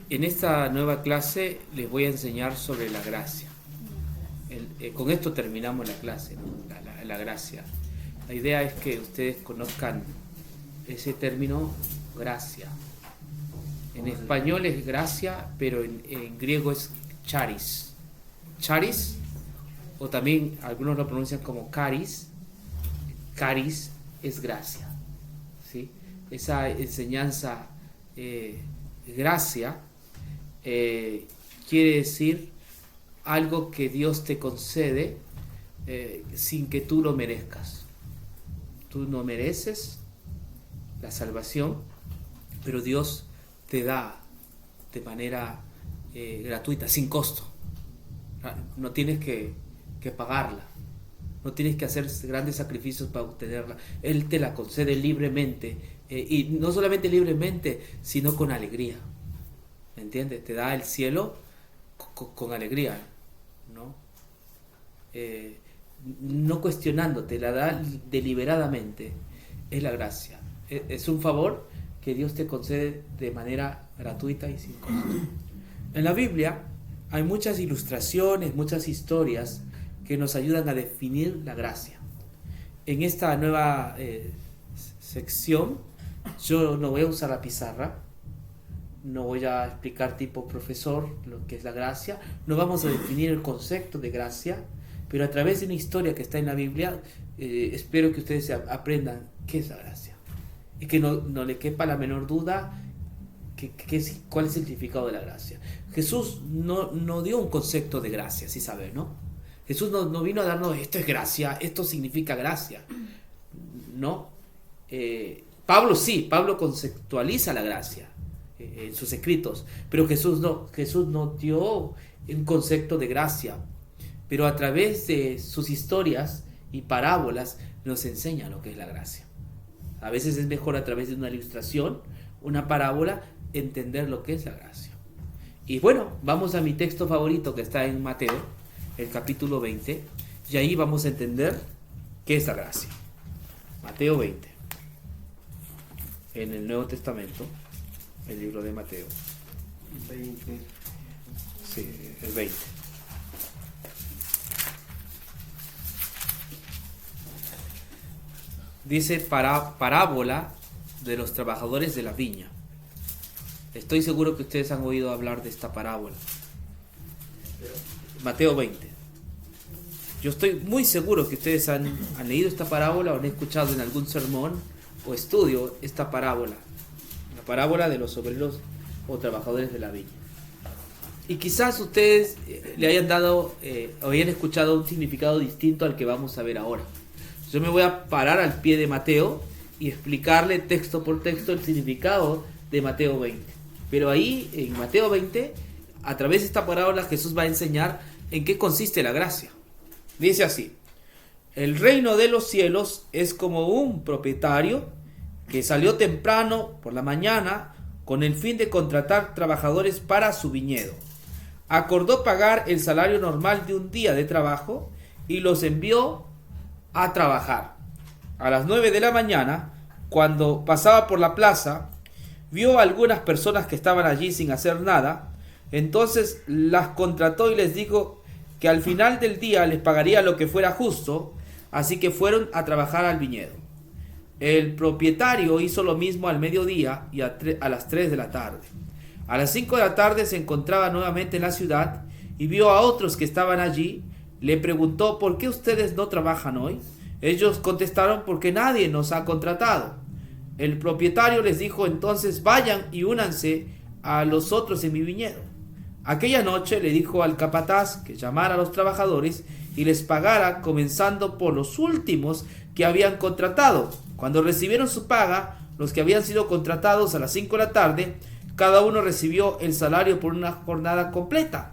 En esta nueva clase les voy a enseñar sobre la gracia. Con esto terminamos la clase, ¿no? La gracia. La idea es que ustedes conozcan ese término gracia. En español es gracia, pero en griego es charis. Charis, o también algunos lo pronuncian como caris. Caris es gracia, ¿sí? Esa enseñanza gracia quiere decir algo que Dios te concede sin que tú lo merezcas. Tú no mereces la salvación, pero Dios te da de manera gratuita, sin costo. No tienes que pagarla, no tienes que hacer grandes sacrificios para obtenerla. Él te la concede libremente, y no solamente libremente, sino con alegría. ¿Me entiendes? Te da el cielo con alegría, ¿no? No cuestionándote, la da deliberadamente. Es la gracia. Es un favor que Dios te concede de manera gratuita y sin costo. En la Biblia hay muchas ilustraciones, muchas historias que nos ayudan a definir la gracia. En esta nueva sección yo no voy a usar la pizarra, no voy a explicar tipo profesor lo que es la gracia, no vamos a definir el concepto de gracia, pero a través de una historia que está en la Biblia, espero que ustedes aprendan qué es la gracia y que no le quepa la menor duda cuál es el significado de la gracia. Jesús no dio un concepto de gracia, ¿sí saben, no? Jesús no vino a darnos esto es gracia, esto significa gracia, ¿no? Pablo conceptualiza la gracia en sus escritos, pero Jesús no dio un concepto de gracia, pero a través de sus historias y parábolas nos enseña lo que es la gracia. A veces es mejor a través de una ilustración, una parábola, entender lo que es la gracia. Y bueno, vamos a mi texto favorito que está en Mateo, el capítulo 20, y ahí vamos a entender qué es la gracia. Mateo 20, en el Nuevo Testamento, el libro de Mateo. 20. Sí, el 20. Dice parábola de los trabajadores de la viña. Estoy seguro que ustedes han oído hablar de esta parábola. Mateo 20. Yo estoy muy seguro que ustedes han leído esta parábola o han escuchado en algún sermón o estudio esta parábola. La parábola de los obreros o trabajadores de la viña. Y quizás ustedes le hayan dado o hayan escuchado un significado distinto al que vamos a ver ahora. Yo me voy a parar al pie de Mateo y explicarle texto por texto el significado de Mateo 20. Pero ahí, en Mateo 20, a través de esta parábola, Jesús va a enseñar en qué consiste la gracia. Dice así: el reino de los cielos es como un propietario que salió temprano por la mañana con el fin de contratar trabajadores para su viñedo. Acordó pagar el salario normal de un día de trabajo y los envió a trabajar. A las 9 de la mañana, cuando pasaba por la plaza, vio a algunas personas que estaban allí sin hacer nada. Entonces las contrató y les dijo que al final del día les pagaría lo que fuera justo, así que fueron a trabajar al viñedo. El propietario hizo lo mismo al mediodía y a las 3 de la tarde. A las 5 de la tarde se encontraba nuevamente en la ciudad y vio a otros que estaban allí. Le preguntó: ¿por qué ustedes no trabajan hoy? Ellos contestaron: porque nadie nos ha contratado. El propietario les dijo entonces: vayan y únanse a los otros en mi viñedo. Aquella noche le dijo al capataz que llamara a los trabajadores y les pagara, comenzando por los últimos que habían contratado. Cuando recibieron su paga, los que habían sido contratados a las 5 de la tarde, cada uno recibió el salario por una jornada completa.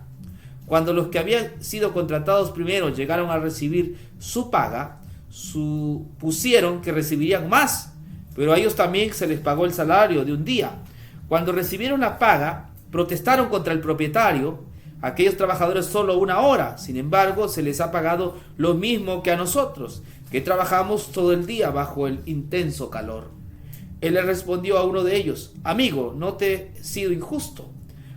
Cuando los que habían sido contratados primero llegaron a recibir su paga, supusieron que recibirían más, pero a ellos también se les pagó el salario de un día. Cuando recibieron la paga, protestaron contra el propietario. Aquellos trabajadores solo una hora, sin embargo, se les ha pagado lo mismo que a nosotros, que trabajamos todo el día bajo el intenso calor. Él le respondió a uno de ellos: amigo, no te he sido injusto.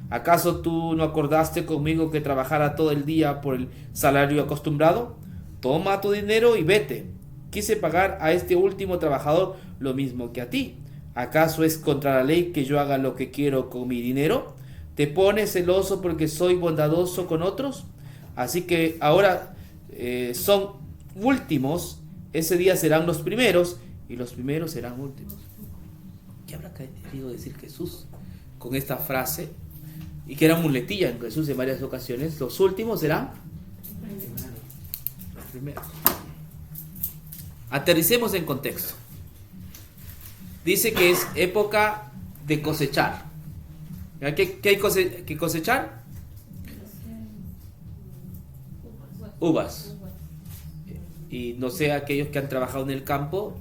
¿Acaso tú no acordaste conmigo que trabajara todo el día por el salario acostumbrado? Toma tu dinero y vete. Quise pagar a este último trabajador lo mismo que a ti. ¿Acaso es contra la ley que yo haga lo que quiero con mi dinero? ¿Te pones celoso porque soy bondadoso con otros? Así que ahora son últimos, ese día serán los primeros y los primeros serán últimos. ¿Qué habrá querido decir Jesús con esta frase? Y que era muletilla en Jesús en varias ocasiones. Los últimos serán los primeros. Aterricemos en contexto. Dice que es época de cosechar. ¿Qué hay que cosechar? Uvas. Y no sé, aquellos que han trabajado en el campo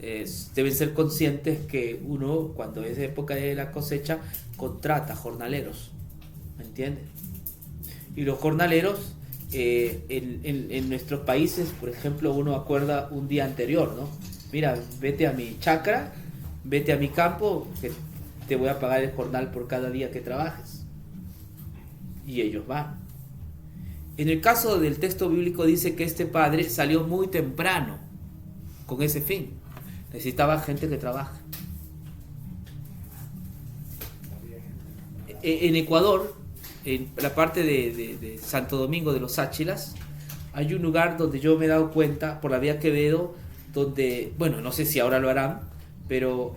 deben ser conscientes que uno, cuando es época de la cosecha, contrata jornaleros. ¿Me entiendes? Y los jornaleros en nuestros países, por ejemplo, uno acuerda un día anterior, ¿no? Mira, vete a mi chacra, vete a mi campo, que te voy a pagar el jornal por cada día que trabajes. Y ellos van. En el caso del texto bíblico dice que este padre salió muy temprano con ese fin. Necesitaba gente que trabaje. En Ecuador, en la parte de Santo Domingo de los Áchilas, hay un lugar donde yo me he dado cuenta, por la vía Quevedo, donde, bueno, no sé si ahora lo harán, pero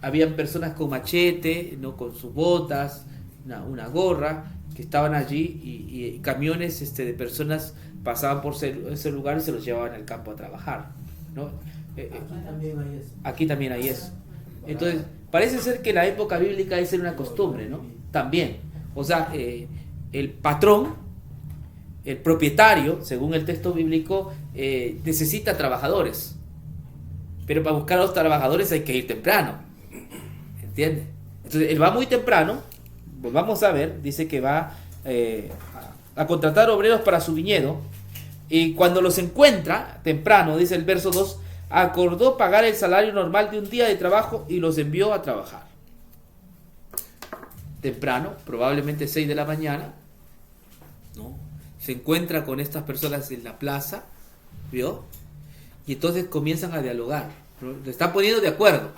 habían personas con machete, ¿no? Con sus botas, una gorra, que estaban allí y camiones de personas pasaban por ese lugar y se los llevaban al campo a trabajar, ¿no? Aquí también hay eso. Entonces, parece ser que la época bíblica es una costumbre, ¿no? También. O sea, el patrón, el propietario, según el texto bíblico, necesita trabajadores. Pero para buscar a los trabajadores hay que ir temprano. ¿Entiendes? Entonces, él va muy temprano. Pues vamos a ver, dice que va a contratar obreros para su viñedo. Y cuando los encuentra temprano, dice el verso 2, acordó pagar el salario normal de un día de trabajo y los envió a trabajar. Temprano, probablemente 6 de la mañana, ¿no? Se encuentra con estas personas en la plaza, ¿vio? Y entonces comienzan a dialogar, ¿no? Le están poniendo de acuerdo.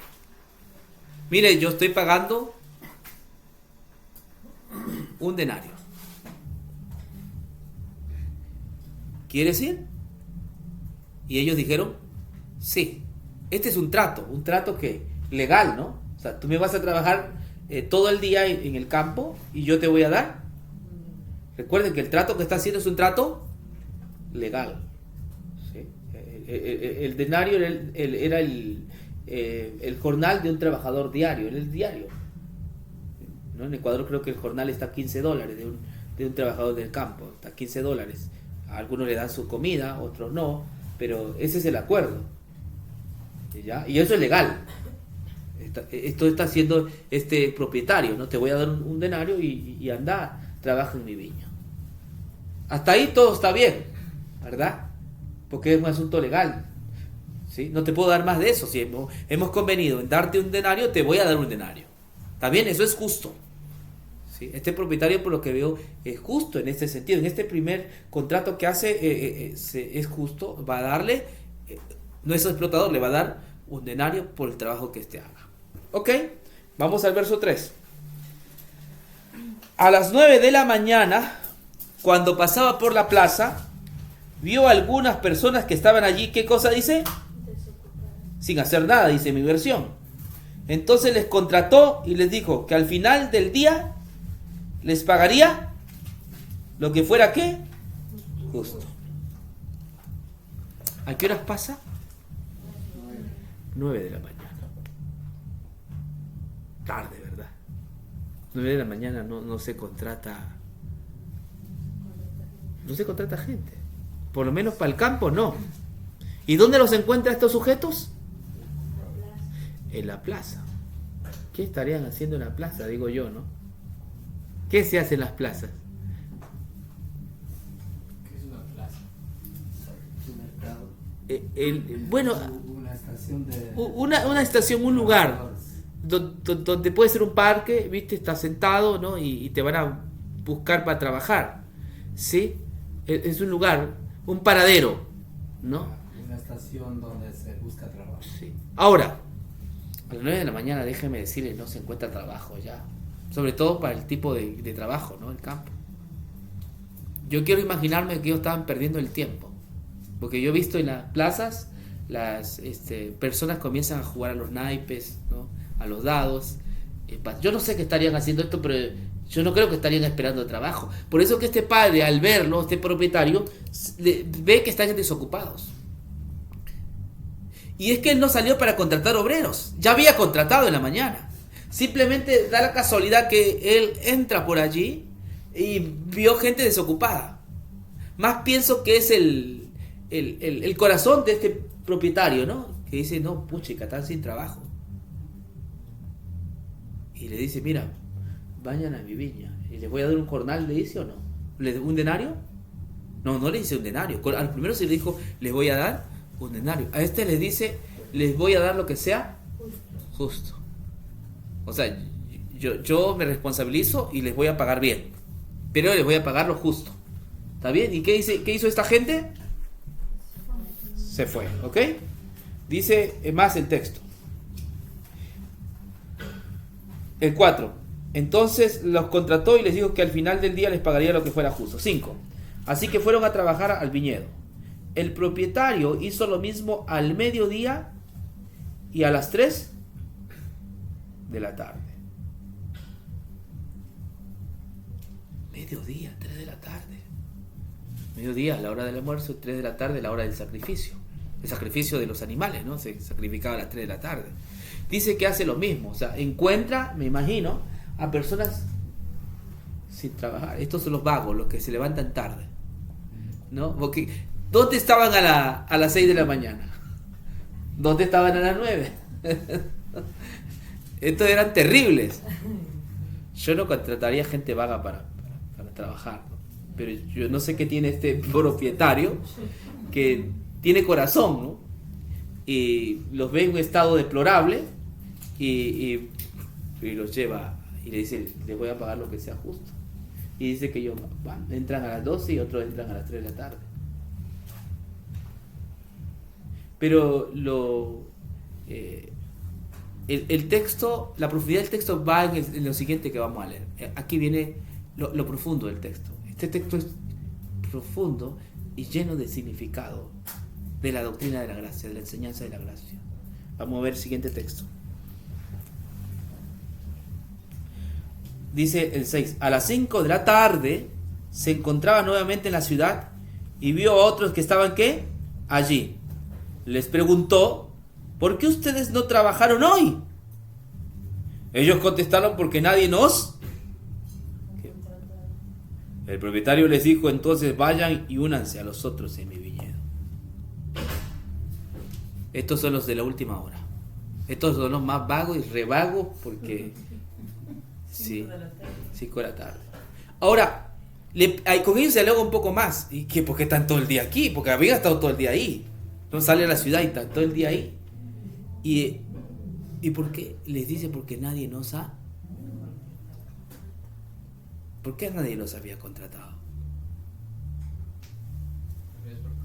Mire, yo estoy pagando un denario. ¿Quieres ir? Y ellos dijeron, sí. Este es un trato que legal, ¿no? O sea, tú me vas a trabajar todo el día en el campo y yo te voy a dar. Recuerden que el trato que está haciendo es un trato legal. ¿Sí? El denario era el jornal de un trabajador diario, era el diario. ¿No? En Ecuador creo que el jornal está a $15 de un trabajador del campo, está a $15. A algunos le dan su comida, otros no, pero ese es el acuerdo. ¿Ya? Y eso es legal. Esto está haciendo este propietario, ¿no? Te voy a dar un denario y anda, trabaja en mi viña. Hasta ahí todo está bien, ¿verdad? Porque es un asunto legal. ¿Sí? No te puedo dar más de eso. Si hemos convenido en darte un denario, te voy a dar un denario. ¿Está bien? Eso es justo. ¿Sí? Este propietario, por lo que veo, es justo en este sentido. En este primer contrato que hace, es justo. Va a darle, no es explotador, le va a dar un denario por el trabajo que éste haga. Ok, vamos al verso 3. A las 9 de la mañana, cuando pasaba por la plaza, vio a algunas personas que estaban allí. ¿Qué cosa dice? Sin hacer nada, dice mi versión. Entonces les contrató y les dijo que al final del día les pagaría lo que fuera, ¿qué? Justo. ¿A qué horas pasa? 9 de la mañana. Tarde, ¿verdad? 9 de la mañana no se contrata. No se contrata gente. Por lo menos para el campo no. ¿Y dónde los encuentra estos sujetos? En la plaza. ¿Qué estarían haciendo en la plaza? Digo yo, ¿no? ¿Qué se hace en las plazas? ¿Qué es una plaza? Un mercado. Bueno, Una estación de... una estación, un lugar donde puede ser un parque, ¿viste? Estás sentado, ¿no? Y te van a buscar para trabajar, ¿sí? Es un lugar, un paradero, ¿no? Una estación donde se busca trabajo. Sí. Ahora, a las 9 de la mañana, déjenme decirles, no se encuentra trabajo ya. Sobre todo para el tipo de trabajo, ¿no? El campo. Yo quiero imaginarme que ellos estaban perdiendo el tiempo. Porque yo he visto en las plazas, las personas comienzan a jugar a los naipes, ¿no? A los dados. Yo no sé qué estarían haciendo esto, pero yo no creo que estarían esperando trabajo. Por eso que este padre, al verlo, este propietario, ve que están desocupados. Y es que él no salió para contratar obreros. Ya había contratado en la mañana. Simplemente da la casualidad que él entra por allí y vio gente desocupada. Más pienso que es el corazón de este propietario, ¿no? Que dice, no, puchica, están sin trabajo. Y le dice, mira, vayan a mi viña. ¿Y les voy a dar un jornal, le dice o no? ¿Un denario? No, no le dice un denario. Al primero se le dijo, les voy a dar un denario. A este les dice, les voy a dar lo que sea justo. O sea, yo me responsabilizo y les voy a pagar bien. Pero les voy a pagar lo justo. ¿Está bien? ¿Y qué hizo esta gente? Se fue, ¿ok? Dice más el texto. El 4. Entonces los contrató y les dijo que al final del día les pagaría lo que fuera justo. 5. Así que fueron a trabajar al viñedo. El propietario hizo lo mismo al mediodía y a las 3 de la tarde. Mediodía, 3 de la tarde. Mediodía, la hora del almuerzo, 3 de la tarde, la hora del sacrificio. El sacrificio de los animales, ¿no? Se sacrificaba a las 3 de la tarde. Dice que hace lo mismo. O sea, encuentra, me imagino, a personas sin trabajar. Estos son los vagos, los que se levantan tarde, ¿no? Porque ¿dónde estaban a las 6 de la mañana? ¿Dónde estaban a las 9? Estos eran terribles. Yo no contrataría gente vaga para trabajar, ¿no? Pero yo no sé qué tiene este propietario, que tiene corazón, ¿no? Y los ve en un estado deplorable y los lleva y le dice, les voy a pagar lo que sea justo. Y dice que ellos entran a las 12 y otros entran a las 3 de la tarde. Pero el texto, la profundidad del texto va en lo siguiente que vamos a leer. Aquí viene lo profundo del texto. Este texto es profundo y lleno de significado de la doctrina de la gracia, de la enseñanza de la gracia. Vamos a ver el siguiente texto. Dice el 6. A las 5 de la tarde se encontraba nuevamente en la ciudad y vio a otros que estaban, ¿qué? Allí. Les preguntó, ¿por qué ustedes no trabajaron hoy? Ellos contestaron, porque nadie nos... ¿Qué? El propietario les dijo, entonces vayan y únanse a los otros en mi viñedo. Estos son los de la última hora. Estos son los más vagos y revagos porque... Sí, 5 de la tarde. Ahora, con ellos se dialoga un poco más. ¿Y qué? ¿Por qué están todo el día aquí? Porque habían estado todo el día ahí. No sale a la ciudad y están todo el día ahí. ¿Y por qué? Les dice, porque nadie nos ha... ¿Por qué nadie los había contratado? Es porque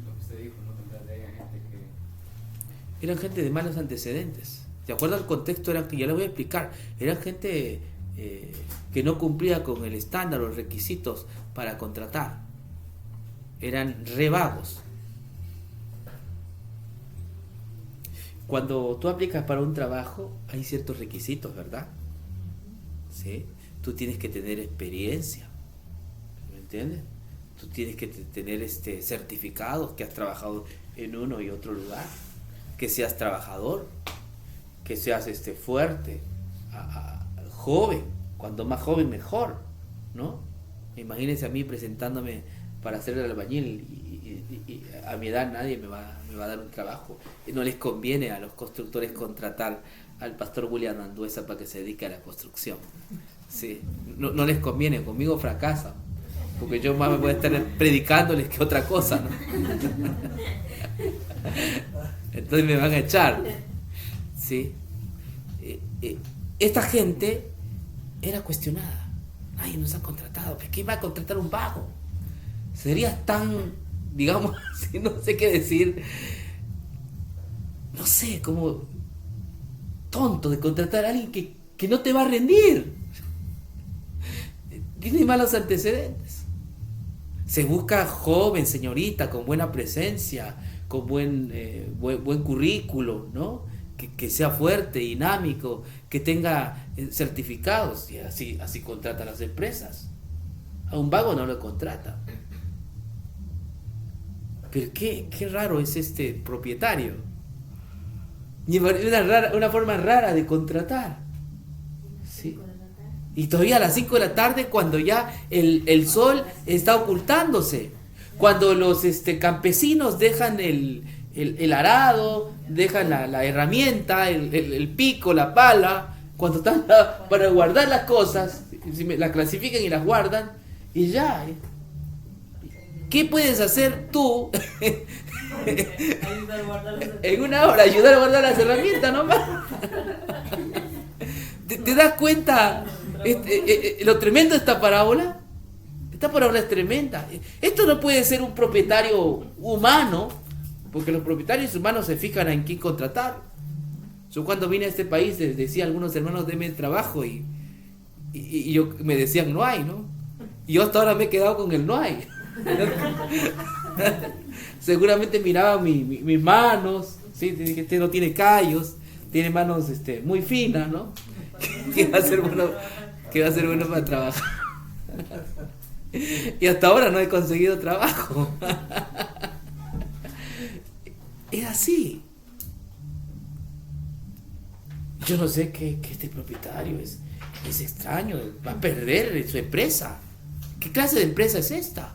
lo que usted dijo, no contrataría gente que... Eran gente de malos antecedentes. De acuerdo al contexto, eran, que ya les voy a explicar, eran gente que no cumplía con el estándar o los requisitos para contratar. Eran re vagos. Cuando tú aplicas para un trabajo, hay ciertos requisitos, ¿verdad? ¿Sí? Tú tienes que tener experiencia, ¿me entiendes? Tú tienes que tener certificados que has trabajado en uno y otro lugar, que seas trabajador, que seas fuerte, joven, cuanto más joven mejor, ¿no? Imagínense a mí presentándome para hacer el albañil y a mi edad nadie me va a dar un trabajo. No les conviene a los constructores contratar al pastor William Anduesa para que se dedique a la construcción. Sí, no les conviene, conmigo fracasan, porque yo más me voy a estar predicándoles que otra cosa, ¿no? Entonces me van a echar, ¿sí? eh, esta gente era cuestionada. Nadie nos ha contratado. ¿Quién va a contratar un vago? Sería tan, digamos, no sé qué decir, no sé, como tonto de contratar a alguien que no te va a rendir. Tiene malos antecedentes. Se busca joven, señorita, con buena presencia, con buen currículo, ¿no? Que sea fuerte, dinámico, que tenga certificados, y así contratan las empresas. A un vago no lo contrata. Pero qué raro es este propietario. Y una forma rara de contratar. ¿Sí? Y todavía a las 5 de la tarde, cuando ya el sol está ocultándose, cuando los campesinos dejan el arado, dejan la herramienta, el pico, la pala, cuando están para guardar las cosas, las clasifican y las guardan, y ya. ¿Qué puedes hacer tú en una hora? Ayudar a guardar las herramientas nomás. ¿Te das cuenta lo tremendo de esta parábola? Esta parábola es tremenda. Esto no puede ser un propietario humano, porque los propietarios humanos se fijan en quién contratar. Yo cuando vine a este país les decía a algunos hermanos, denme trabajo, y yo me decían no hay, ¿no? Y yo hasta ahora me he quedado con el no hay. Seguramente miraba mis manos, ¿sí? Este no tiene callos, tiene manos muy finas, ¿no? Que va a ser bueno para trabajar. Y hasta ahora no he conseguido trabajo. Es así. Yo no sé que este propietario es extraño, va a perder su empresa. ¿Qué clase de empresa es esta?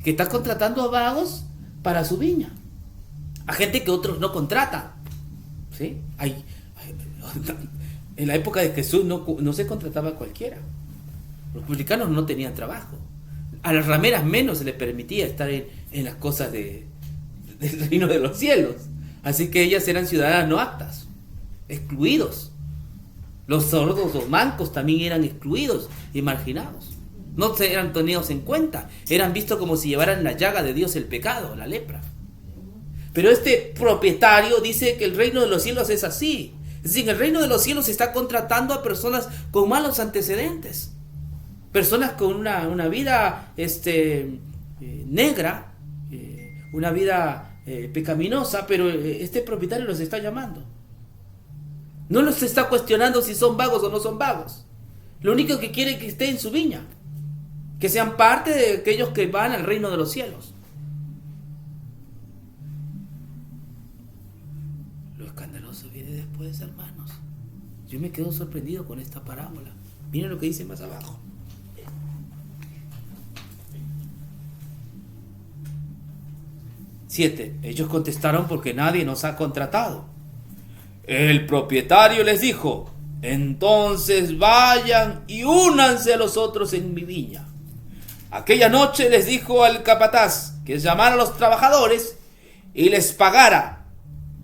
Que está contratando a vagos para su viña, a gente que otros no contratan. ¿Sí? En la época de Jesús no se contrataba a cualquiera. Los publicanos no tenían trabajo. A las rameras menos se les permitía estar en las cosas del reino de los cielos. Así que ellas eran ciudadanas no aptas, excluidos. Los sordos, los mancos también eran excluidos y marginados. No eran tenidos en cuenta. Eran vistos como si llevaran la llaga de Dios, el pecado, la lepra. Pero este propietario dice que el reino de los cielos es así. Es decir, en el reino de los cielos se está contratando a personas con malos antecedentes. Personas con una vida negra, una vida pecaminosa, pero este propietario los está llamando. No los está cuestionando si son vagos o no son vagos. Lo único que quiere es que esté en su viña, que sean parte de aquellos que van al reino de los cielos. Lo escandaloso viene después, hermanos. Yo me quedo sorprendido con esta parábola. Miren lo que dice más abajo. Ellos contestaron: porque nadie nos ha contratado. El propietario les dijo: entonces vayan y únanse a los otros en mi viña. Aquella noche les dijo al capataz que llamara a los trabajadores y les pagara,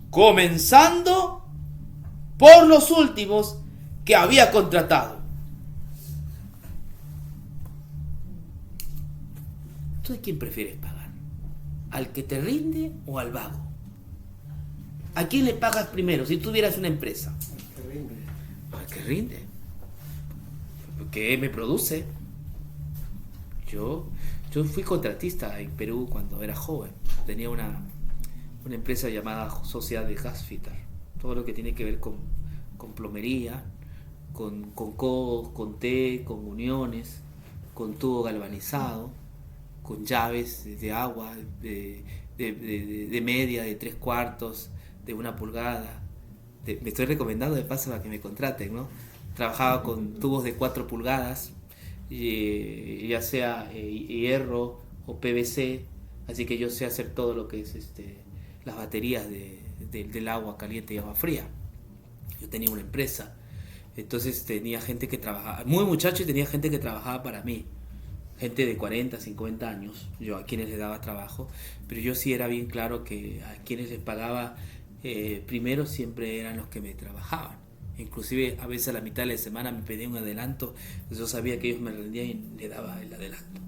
comenzando por los últimos que había contratado. ¿Tú a quién prefieres pagar? ¿Al que te rinde o al vago? ¿A quién le pagas primero si tuvieras una empresa? Al que rinde. Porque me produce. Yo fui contratista en Perú cuando era joven. Tenía una empresa llamada Sociedad de Gasfitter. Todo lo que tiene que ver con plomería, con codos, con té, con uniones, con tubo galvanizado, con llaves de agua de media, de 3/4, de 1 pulgada. Me estoy recomendando de paso para que me contraten, ¿no? Trabajaba con tubos de 4 pulgadas, ya sea hierro o PVC, así que yo sé hacer todo lo que es las baterías del agua caliente y agua fría. Yo tenía una empresa, entonces tenía gente que trabajaba, muy muchacho, y tenía gente que trabajaba para mí. Gente de 40, 50 años, yo a quienes les daba trabajo, pero yo sí era bien claro que a quienes les pagaba primero siempre eran los que me trabajaban. Inclusive a veces a la mitad de la semana me pedían un adelanto, pues yo sabía que ellos me rendían y le daba el adelanto.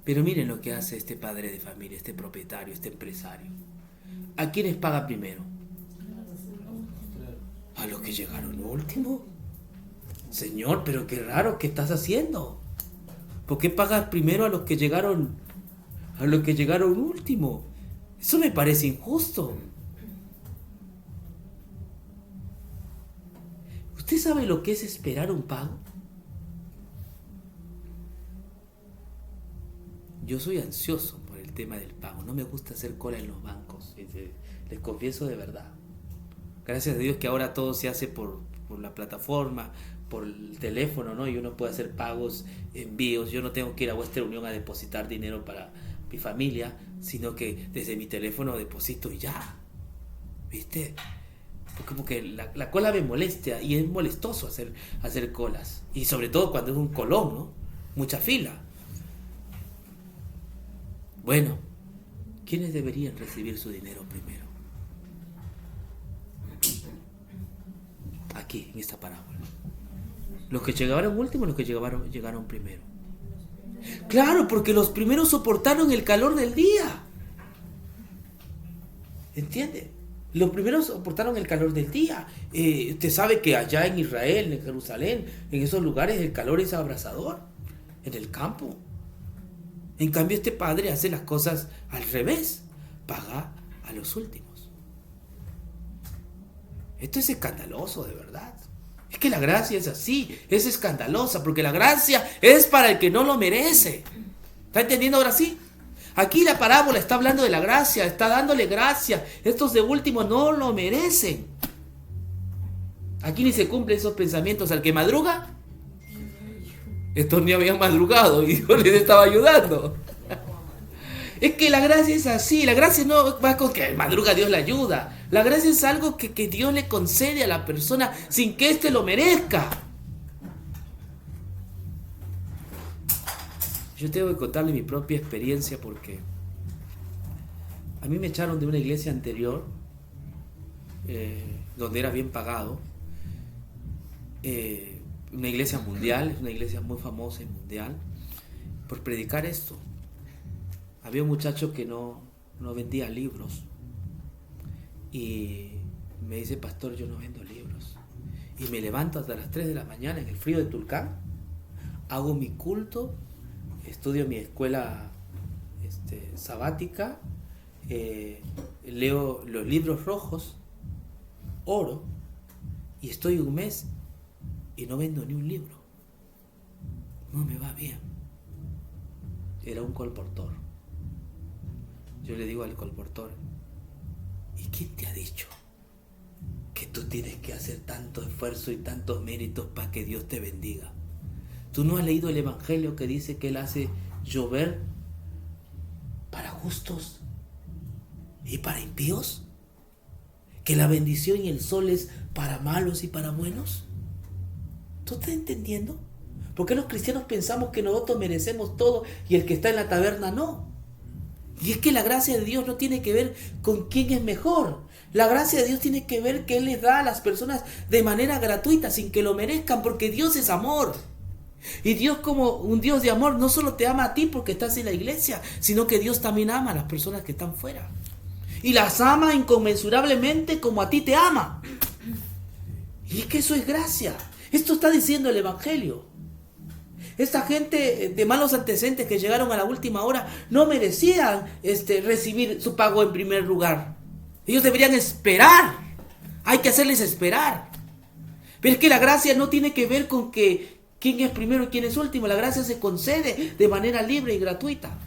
Pero miren lo que hace este padre de familia, este propietario, este empresario. ¿A quiénes paga primero? ¿A los que llegaron último? Señor, pero qué raro, ¿qué estás haciendo? ¿Por qué pagas primero a los que llegaron último? Eso me parece injusto. ¿Usted sabe lo que es esperar un pago? Yo soy ansioso por el tema del pago. No me gusta hacer cola en los bancos. Les confieso de verdad. Gracias a Dios que ahora todo se hace por la plataforma, por el teléfono, ¿no? Y uno puede hacer pagos, envíos. Yo no tengo que ir a Western Union a depositar dinero para mi familia, sino que desde mi teléfono deposito y ya. ¿Viste? Porque la cola me molesta y es molestoso hacer colas. Y sobre todo cuando es un colón, ¿no? Mucha fila. Bueno, ¿quiénes deberían recibir su dinero primero? Aquí, en esta parábola. ¿Los que llegaron último o los que llegaron primero? Claro, porque los primeros soportaron el calor del día. ¿Entiende? Los primeros soportaron el calor del día. Usted sabe que allá en Israel, en Jerusalén, en esos lugares el calor es abrasador. En el campo. En cambio este padre hace las cosas al revés. Paga a los últimos. Esto es escandaloso, de verdad. Es que la gracia es así, es escandalosa, porque la gracia es para el que no lo merece. ¿Está entendiendo ahora sí? Aquí la parábola está hablando de la gracia, está dándole gracia. Estos de último no lo merecen. Aquí ni se cumplen esos pensamientos. Al que madruga, estos ni habían madrugado y Dios les estaba ayudando. Es que la gracia es así. La gracia no va con que madruga Dios le ayuda. La gracia es algo que Dios le concede a la persona sin que éste lo merezca. Yo tengo que contarle mi propia experiencia porque a mí me echaron de una iglesia anterior donde era bien pagado. Una iglesia mundial, es una iglesia muy famosa y mundial, por predicar esto. Había un muchacho que no vendía libros y me dice: pastor, yo no vendo libros. Y me levanto hasta las 3 de la mañana en el frío de Tulcán, hago mi culto, estudio mi escuela sabática, leo los libros rojos, oro, y estoy un mes y no vendo ni un libro. No me va bien. Era un colportor. Yo le digo al colportor: ¿y quién te ha dicho que tú tienes que hacer tanto esfuerzo y tantos méritos para que Dios te bendiga? ¿Tú no has leído el Evangelio que dice que Él hace llover para justos y para impíos? ¿Que la bendición y el sol es para malos y para buenos? ¿Tú estás entendiendo? ¿Por qué los cristianos pensamos que nosotros merecemos todo y el que está en la taberna no? Y es que la gracia de Dios no tiene que ver con quién es mejor. La gracia de Dios tiene que ver que Él les da a las personas de manera gratuita, sin que lo merezcan, porque Dios es amor. Y Dios, como un Dios de amor, no solo te ama a ti porque estás en la iglesia, sino que Dios también ama a las personas que están fuera. Y las ama inconmensurablemente como a ti te ama. Y es que eso es gracia. Esto está diciendo el Evangelio. Esta gente de malos antecedentes que llegaron a la última hora no merecían recibir su pago en primer lugar. Ellos deberían esperar. Hay que hacerles esperar. Pero es que la gracia no tiene que ver con que quién es primero y quién es último. La gracia se concede de manera libre y gratuita.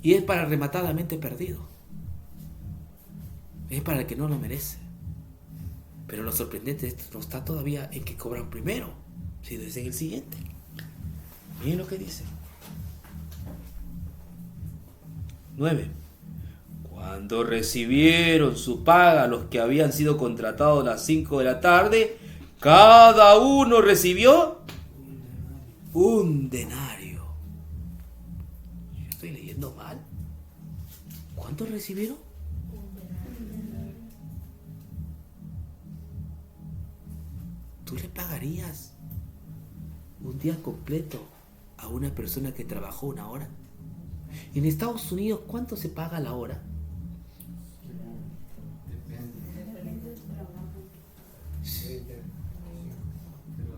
Y es para el rematadamente perdido. Es para el que no lo merece. Pero lo sorprendente de esto no está todavía en que cobran primero, sino es en el siguiente. Miren lo que dice. 9. Cuando recibieron su paga los que habían sido contratados a las 5 de la tarde, cada uno recibió un denario. Yo estoy leyendo mal. ¿Cuántos recibieron? ¿tú le pagarías un día completo a una persona que trabajó 1 hora? En Estados Unidos, ¿cuánto se paga la hora?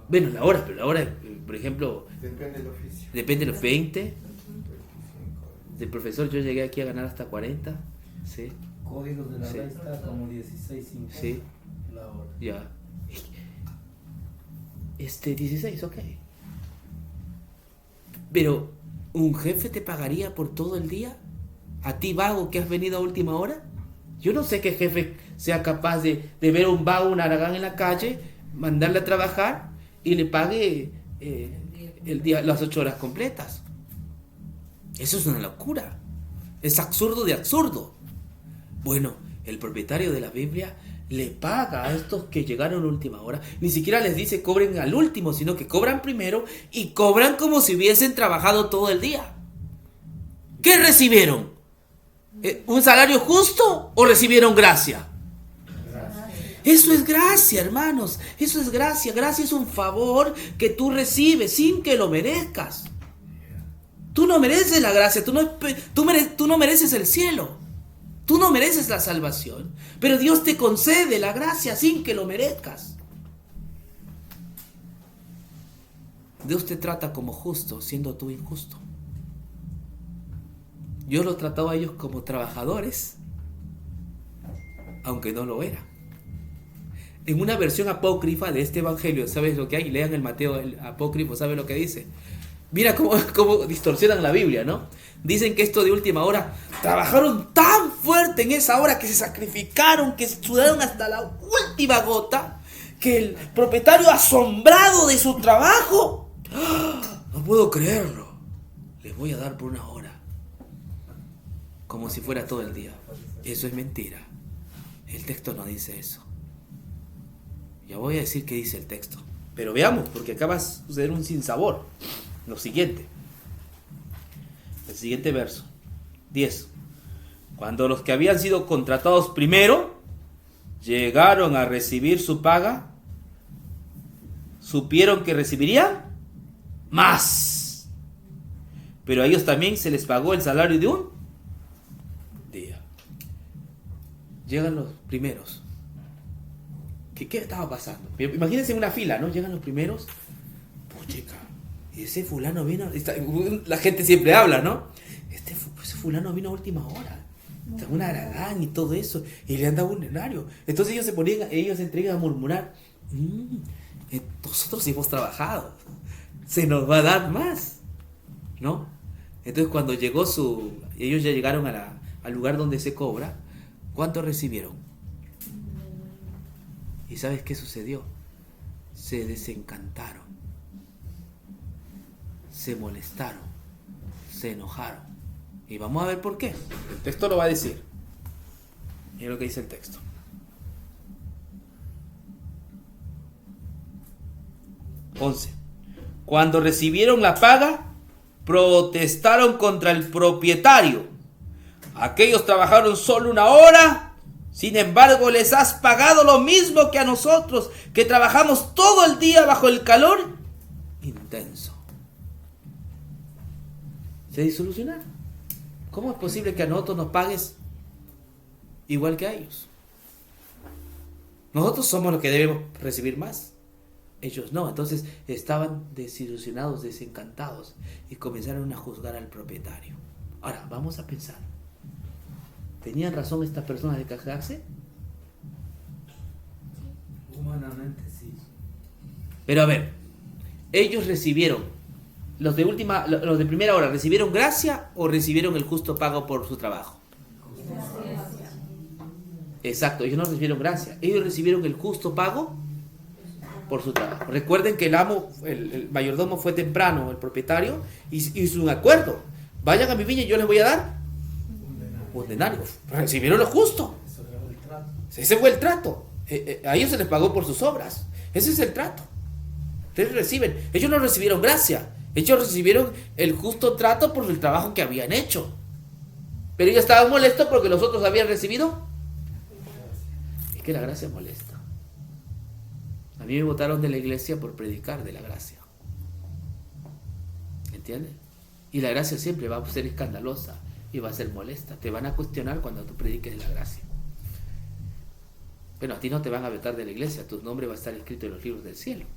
Bueno, la hora, pero la hora, por ejemplo, Depende del oficio. depende de los 20. 25. Del profesor yo llegué aquí a ganar hasta 40. Sí, Códigos de la Sí. ley está como 16.50 sí, la hora. ya. 16, ok. Pero, ¿un jefe te pagaría por todo el día? ¿A ti, vago, que has venido a última hora? Yo no sé qué jefe sea capaz de ver un vago, un aragán en la calle, mandarle a trabajar y le pague el día, las 8 horas completas. Eso es una locura. Es absurdo de absurdo. Bueno, el propietario de la Biblia le paga a estos que llegaron a última hora. Ni siquiera les dice cobren al último, sino que cobran primero y cobran como si hubiesen trabajado todo el día. ¿Qué recibieron? ¿Un salario justo o recibieron gracia? Eso es gracia, hermanos. Eso es gracia. Gracia es un favor que tú recibes sin que lo merezcas. Tú no mereces la gracia. Tú no mereces el cielo. Tú no mereces la salvación. Pero Dios te concede la gracia sin que lo merezcas. Dios te trata como justo, siendo tú injusto. Dios los trataba a ellos como trabajadores, aunque no lo eran. En una versión apócrifa de este evangelio, ¿sabes lo que hay? Lean el Mateo, el apócrifo, ¿sabes lo que dice? Mira cómo distorsionan la Biblia, ¿no? Dicen que esto de última hora, trabajaron tan fuerte en esa hora que se sacrificaron, que sudaron hasta la última gota, que el propietario, asombrado de su trabajo, no puedo creerlo, les voy a dar por 1 hora, como si fuera todo el día. Eso es mentira. El texto no dice eso. Ya voy a decir qué dice el texto, pero veamos, porque acaba de suceder un sinsabor. Lo siguiente, el siguiente verso 10. Cuando los que habían sido contratados primero llegaron a recibir su paga, supieron que recibirían más, pero a ellos también se les pagó el salario de un día. Llegan los primeros. ¿Qué estaba pasando? Imagínense una fila, ¿no? Llegan los primeros. Puchica, ese fulano vino. La gente siempre habla, ¿no? Ese fulano vino a última hora. Está un aragán y todo eso. Y le han dado un denario. Entonces ellos se entregan a murmurar. Nosotros hemos trabajado. Se nos va a dar más, ¿no? Entonces cuando ellos ya llegaron al lugar donde se cobra, ¿cuánto recibieron? ¿Y sabes qué sucedió? Se desencantaron, se molestaron, se enojaron. Y vamos a ver por qué. El texto lo va a decir. Mira lo que dice el texto. Cuando recibieron la paga, protestaron contra el propietario. Aquellos trabajaron solo 1 hora. Sin embargo, les has pagado lo mismo que a nosotros, que trabajamos todo el día bajo el calor intenso. Se disolucionaron. ¿Cómo es posible que a nosotros nos pagues igual que a ellos? Nosotros somos los que debemos recibir más. Ellos no. Entonces estaban desilusionados, desencantados y comenzaron a juzgar al propietario. Ahora, vamos a pensar. ¿Tenían razón estas personas de quejarse? Humanamente sí. Pero a ver, ellos recibieron, los de primera hora, ¿recibieron gracia o recibieron el justo pago por su trabajo? Gracia. Exacto, ellos no recibieron gracia, ellos recibieron el justo pago por su trabajo. Recuerden que el mayordomo fue temprano, el propietario, y hizo un acuerdo. Vayan a mi viña y yo les voy a dar un denario. Recibieron lo justo. Eso era el trato. Ese fue el trato. A ellos se les pagó por sus obras. Ese es el trato. Ustedes reciben. Ellos no recibieron gracia. Ellos recibieron el justo trato por el trabajo que habían hecho. Pero ellos estaban molestos porque los otros habían recibido. Es que la gracia molesta. A mí me botaron de la iglesia por predicar de la gracia. ¿Entiendes? Y la gracia siempre va a ser escandalosa y va a ser molesta. Te van a cuestionar cuando tú prediques de la gracia. Bueno, a ti no te van a vetar de la iglesia, tu nombre va a estar escrito en los libros del cielo.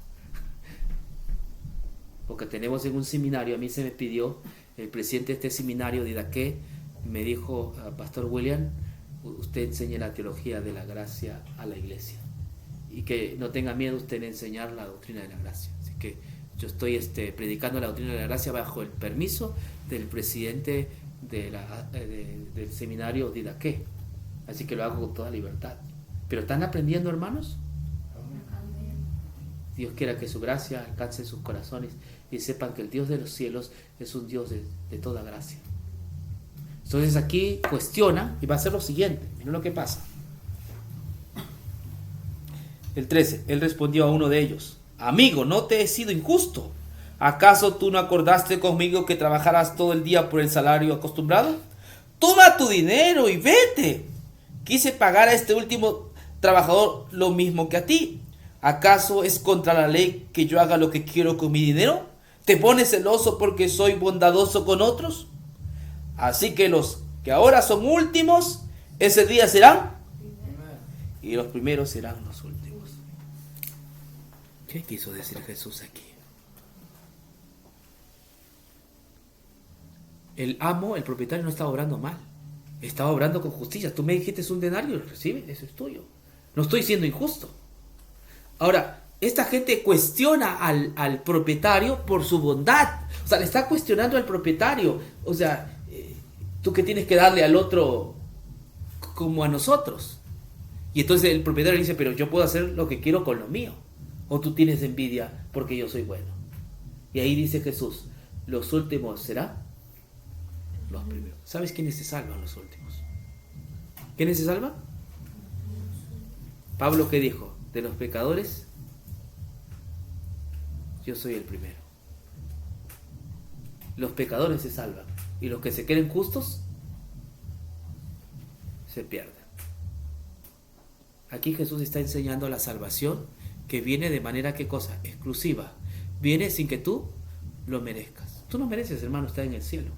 Porque tenemos en un seminario, a mí se me pidió, el presidente de este seminario de Idaqué me dijo, Pastor William, usted enseña la teología de la gracia a la iglesia. Y que no tenga miedo usted en enseñar la doctrina de la gracia. Así que yo estoy predicando la doctrina de la gracia bajo el permiso del presidente del seminario de Idaqué. Así que lo hago con toda libertad. ¿Pero están aprendiendo, hermanos? Dios quiera que su gracia alcance sus corazones y sepan que el Dios de los cielos es un Dios de toda gracia. Entonces aquí cuestiona y va a hacer lo siguiente. Miren lo que pasa. El 13. Él respondió a uno de ellos: amigo, no te he sido injusto. ¿Acaso tú no acordaste conmigo que trabajarás todo el día por el salario acostumbrado? Toma tu dinero y vete. Quise pagar a este último trabajador lo mismo que a ti. ¿Acaso es contra la ley que yo haga lo que quiero con mi dinero? ¿Te pones celoso porque soy bondadoso con otros? Así que los que ahora son últimos, ese día serán, y los primeros serán los últimos. ¿Qué quiso decir Jesús aquí? El amo, el propietario, no estaba obrando mal, estaba obrando con justicia. Tú me dijiste un denario, recibe, eso es tuyo. No estoy siendo injusto. Ahora, esta gente cuestiona al propietario por su bondad. O sea, le está cuestionando al propietario. O sea, tú que tienes que darle al otro como a nosotros. Y entonces el propietario dice, pero yo puedo hacer lo que quiero con lo mío. O tú tienes envidia porque yo soy bueno. Y ahí dice Jesús, los últimos serán los primeros. ¿Sabes quiénes se salvan los últimos? ¿Quiénes se salvan? Pablo, ¿qué dijo? De los pecadores, yo soy el primero. Los pecadores se salvan y los que se creen justos se pierden. Aquí Jesús está enseñando la salvación que viene de manera, ¿qué cosa? Exclusiva. Viene sin que tú lo merezcas. Tú no mereces, hermano, estar en el cielo.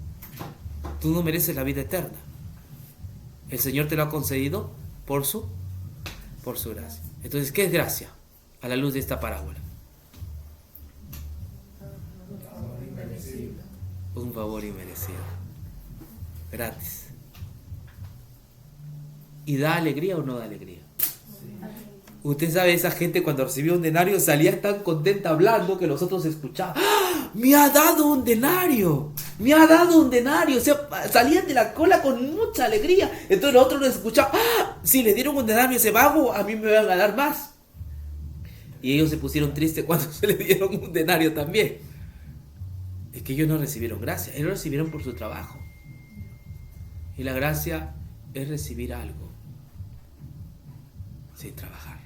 Tú no mereces la vida eterna. El Señor te lo ha concedido por su gracia. Entonces, ¿qué es gracia? A la luz de esta parábola. Un favor inmerecido. Gratis. ¿Y da alegría o no da alegría? Usted sabe, esa gente cuando recibió un denario salía tan contenta hablando que los otros escuchaban. ¡Ah! ¡Me ha dado un denario! ¡Me ha dado un denario! O sea, salían de la cola con mucha alegría. Entonces los otros lo escuchaban. ¡Ah! Si le dieron un denario a ese vago, a mí me van a dar más. Y ellos se pusieron tristes cuando se le dieron un denario también. Es que ellos no recibieron gracia, ellos lo recibieron por su trabajo. Y la gracia es recibir algo sin trabajar.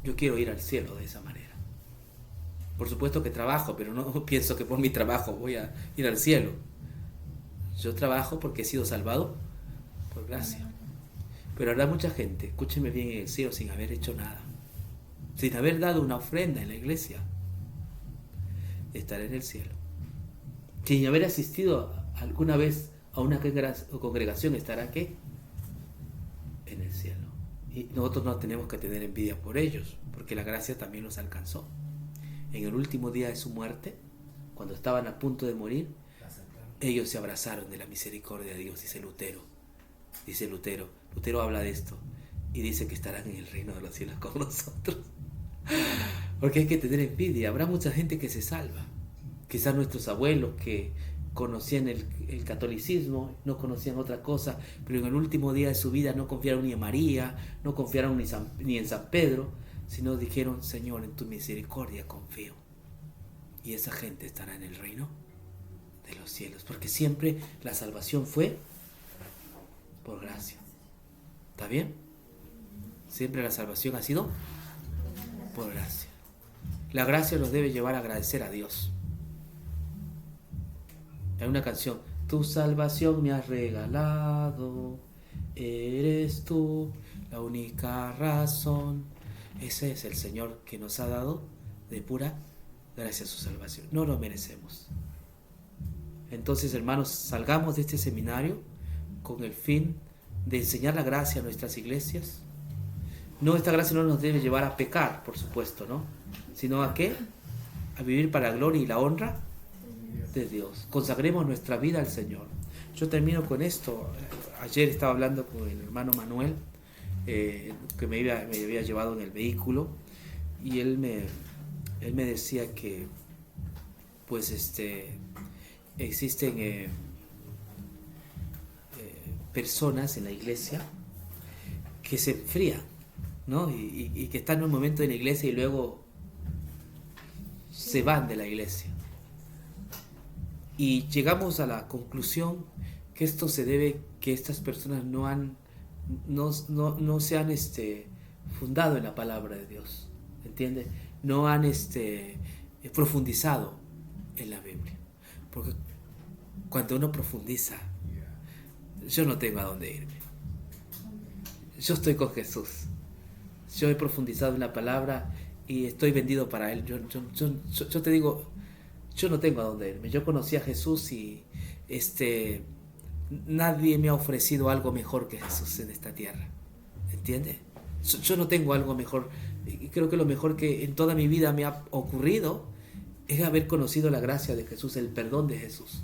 Yo quiero ir al cielo de esa manera. Por supuesto que trabajo, pero no pienso que por mi trabajo voy a ir al cielo. Yo trabajo porque he sido salvado por gracia. Pero habrá mucha gente, escúcheme bien, en el cielo sin haber hecho nada, sin haber dado una ofrenda en la iglesia. Estará en el cielo. Sin haber asistido alguna vez a una congregación, estará ¿qué? En el cielo. Y nosotros no tenemos que tener envidia por ellos, porque la gracia también los alcanzó. En el último día de su muerte, cuando estaban a punto de morir, ellos se abrazaron de la misericordia de Dios, dice Lutero. Dice Lutero. Lutero habla de esto y dice que estarán en el reino de los cielos con nosotros. Porque hay que tener envidia. Habrá mucha gente que se salva. Quizás nuestros abuelos que conocían el catolicismo, no conocían otra cosa, pero en el último día de su vida no confiaron ni en María, no confiaron ni en San Pedro, sino dijeron, Señor, en tu misericordia confío. Y esa gente estará en el reino de los cielos, porque siempre la salvación fue por gracia. ¿Está bien? Siempre la salvación ha sido por gracia. La gracia nos debe llevar a agradecer a Dios. Hay una canción, tu salvación me has regalado, eres tú la única razón, Ese es el Señor que nos ha dado de pura gracia su salvación. No lo merecemos. Entonces, hermanos, salgamos de este seminario con el fin de enseñar la gracia a nuestras iglesias. No, esta gracia no nos debe llevar a pecar, por supuesto, ¿no? Sino a ¿qué? A vivir para la gloria y la honra de Dios. Consagremos nuestra vida al Señor. Yo termino con esto. Ayer estaba hablando con el hermano Manuel, que me había llevado en el vehículo, y él me decía que pues existen personas en la iglesia que se enfrían, ¿no? Y que están en un momento en la iglesia y luego se van de la iglesia. Y llegamos a la conclusión que esto se debe que estas personas no se han fundado en la palabra de Dios, ¿entiendes? No han profundizado en la Biblia. Porque cuando uno profundiza, yo no tengo a dónde irme. Yo estoy con Jesús. Yo he profundizado en la palabra y estoy vendido para Él. Yo te digo, yo no tengo a dónde irme. Yo conocí a Jesús y nadie me ha ofrecido algo mejor que Jesús en esta tierra. ¿Entiendes? Yo no tengo algo mejor. Y creo que lo mejor que en toda mi vida me ha ocurrido es haber conocido la gracia de Jesús, el perdón de Jesús.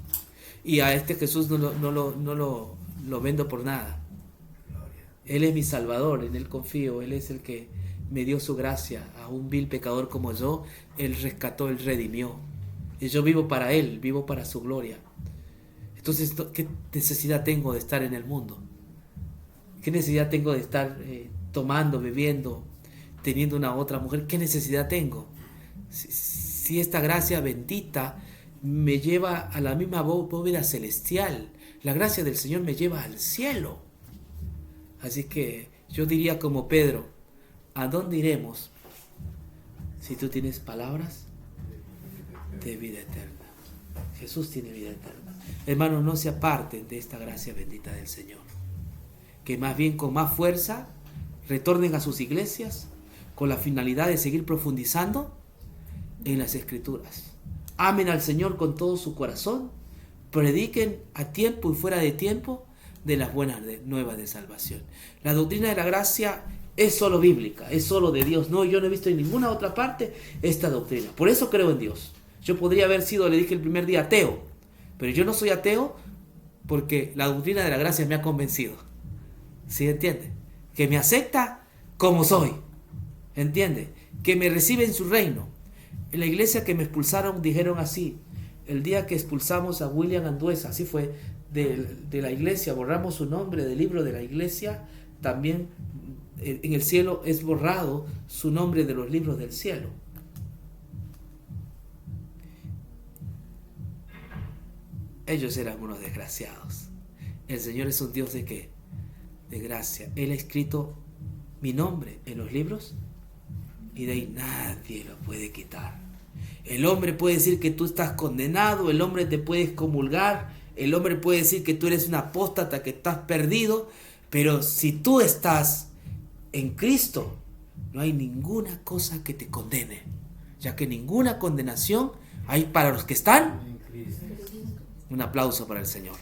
Y a este Jesús no lo vendo por nada. Él es mi Salvador, en Él confío. Él es el que me dio su gracia. A un vil pecador como yo, Él rescató, Él redimió. Y yo vivo para Él, vivo para su gloria. Entonces, ¿qué necesidad tengo de estar en el mundo? ¿Qué necesidad tengo de estar tomando, bebiendo, teniendo una otra mujer? ¿Qué necesidad tengo? Si esta gracia bendita me lleva a la misma bóveda celestial, la gracia del Señor me lleva al cielo. Así que yo diría como Pedro, ¿a dónde iremos si tú tienes palabras de vida eterna? Jesús tiene vida eterna. Hermanos, no se aparten de esta gracia bendita del Señor. Que más bien con más fuerza retornen a sus iglesias con la finalidad de seguir profundizando en las Escrituras. Amen al Señor con todo su corazón. Prediquen a tiempo y fuera de tiempo de las buenas nuevas de salvación. La doctrina de la gracia es solo bíblica, es solo de Dios. No, yo no he visto en ninguna otra parte esta doctrina. Por eso creo en Dios. Yo podría haber sido, le dije el primer día, ateo. Pero yo no soy ateo porque la doctrina de la gracia me ha convencido. ¿Sí entiende? Que me acepta como soy. ¿Entiende? Que me recibe en su reino. En la iglesia que me expulsaron dijeron así: el día que expulsamos a William Anduesa, así fue, de la iglesia, borramos su nombre del libro de la iglesia, también en el cielo es borrado su nombre de los libros del cielo. Ellos eran unos desgraciados. El Señor es un Dios ¿de qué? De gracia. Él ha escrito mi nombre en los libros y de ahí nadie lo puede quitar. El hombre puede decir que tú estás condenado, el hombre te puede excomulgar, el hombre puede decir que tú eres un apóstata, que estás perdido, pero si tú estás en Cristo, no hay ninguna cosa que te condene, ya que ninguna condenación hay para los que están. Un aplauso para el Señor.